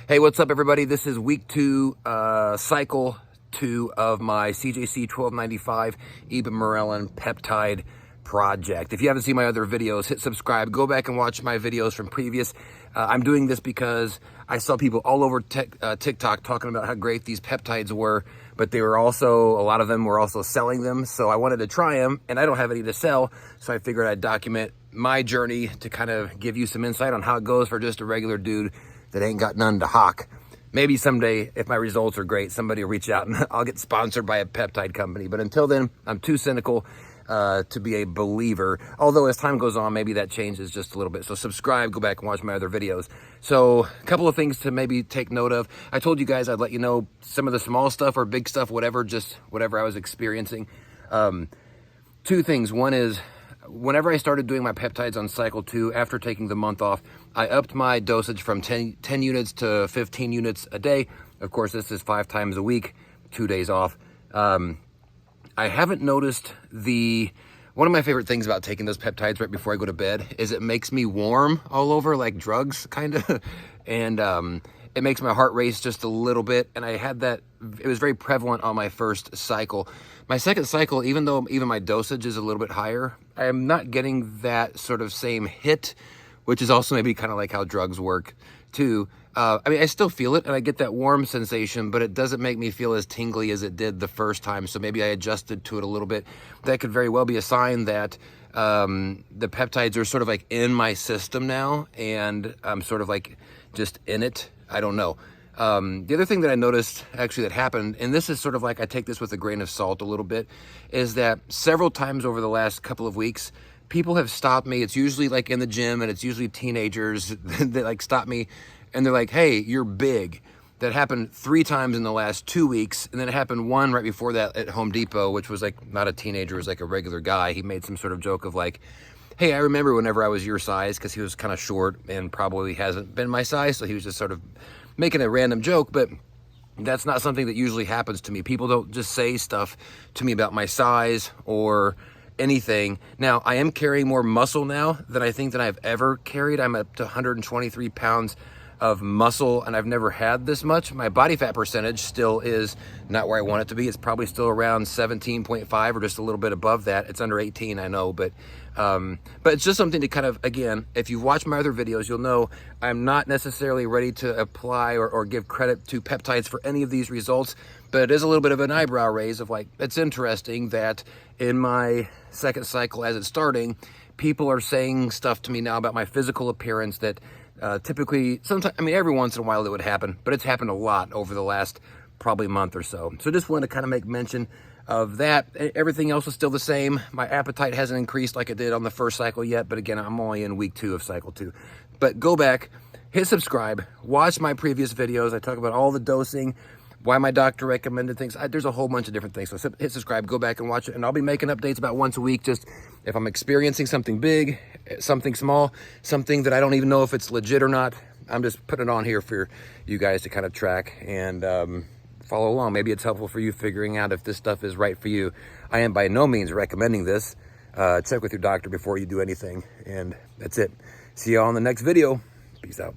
Hey, what's up, everybody? This is week 2, cycle 2 of my CJC 1295 Ibuprofen Peptide project. If you haven't seen my other videos, hit subscribe. Go back and watch my videos from previous. I'm doing this because I saw people all over TikTok talking about how great these peptides were, but they were also, a lot of them were also selling them. So I wanted to try them, and I don't have any to sell. So I figured I'd document my journey to kind of give you some insight on how it goes for just a regular dude that ain't got none to hawk. Maybe someday, if my results are great, somebody will reach out and I'll get sponsored by a peptide company. But until then, I'm too cynical to be a believer. Although as time goes on, maybe that changes just a little bit. So subscribe, go back and watch my other videos. So a couple of things to maybe take note of. I told you guys I'd let you know some of the small stuff or big stuff, whatever, just whatever I was experiencing. Two things. One is, whenever I started doing my peptides on cycle 2, after taking the month off, I upped my dosage from 10 units to 15 units a day. Of course, this is 5 times a week, 2 days off. I haven't noticed one of my favorite things about taking those peptides right before I go to bed is it makes me warm all over, like drugs, kind of. And it makes my heart race just a little bit. And I had that, it was very prevalent on my first cycle. My second cycle, even though my dosage is a little bit higher, I am not getting that sort of same hit, which is also maybe kind of like how drugs work too. I mean, I still feel it and I get that warm sensation, but it doesn't make me feel as tingly as it did the first time. So maybe I adjusted to it a little bit. That could very well be a sign that the peptides are sort of like in my system now, and I'm sort of like just in it. I don't know. The other thing that I noticed actually that happened, and this is sort of like, I take this with a grain of salt a little bit, is that several times over the last couple of weeks, people have stopped me. It's usually like in the gym, and it's usually teenagers that like stop me and they're like, hey, you're big. That happened 3 times in the last 2 weeks. And then it happened one right before that at Home Depot, which was like not a teenager, it was like a regular guy. He made some sort of joke of like, hey, I remember whenever I was your size, because he was kind of short and probably hasn't been my size. So he was just sort of making a random joke, but that's not something that usually happens to me. People don't just say stuff to me about my size or anything. Now, I am carrying more muscle now than I think that I've ever carried. I'm up to 123 pounds of muscle, and I've never had this much. My body fat percentage still is not where I want it to be. It's probably still around 17.5 or just a little bit above that. It's under 18, I know, but it's just something to kind of, again, if you've watched my other videos, you'll know I'm not necessarily ready to apply or give credit to peptides for any of these results, but it is a little bit of an eyebrow raise of like, it's interesting that in my second cycle as it's starting, people are saying stuff to me now about my physical appearance that typically, sometimes, I mean, every once in a while it would happen, but it's happened a lot over the last probably month or so. So just wanted to kind of make mention of that. Everything else is still the same. My appetite hasn't increased like it did on the first cycle yet, but again, I'm only in week 2 of cycle 2. But go back, hit subscribe, watch my previous videos. I talk about all the dosing, why my doctor recommended things. There's a whole bunch of different things. So hit subscribe, go back and watch it. And I'll be making updates about once a week, just if I'm experiencing something big, something small, something that I don't even know if it's legit or not. I'm just putting it on here for you guys to kind of track and follow along. Maybe it's helpful for you figuring out if this stuff is right for you. I am by no means recommending this. Check with your doctor before you do anything. And that's it. See you all in the next video. Peace out.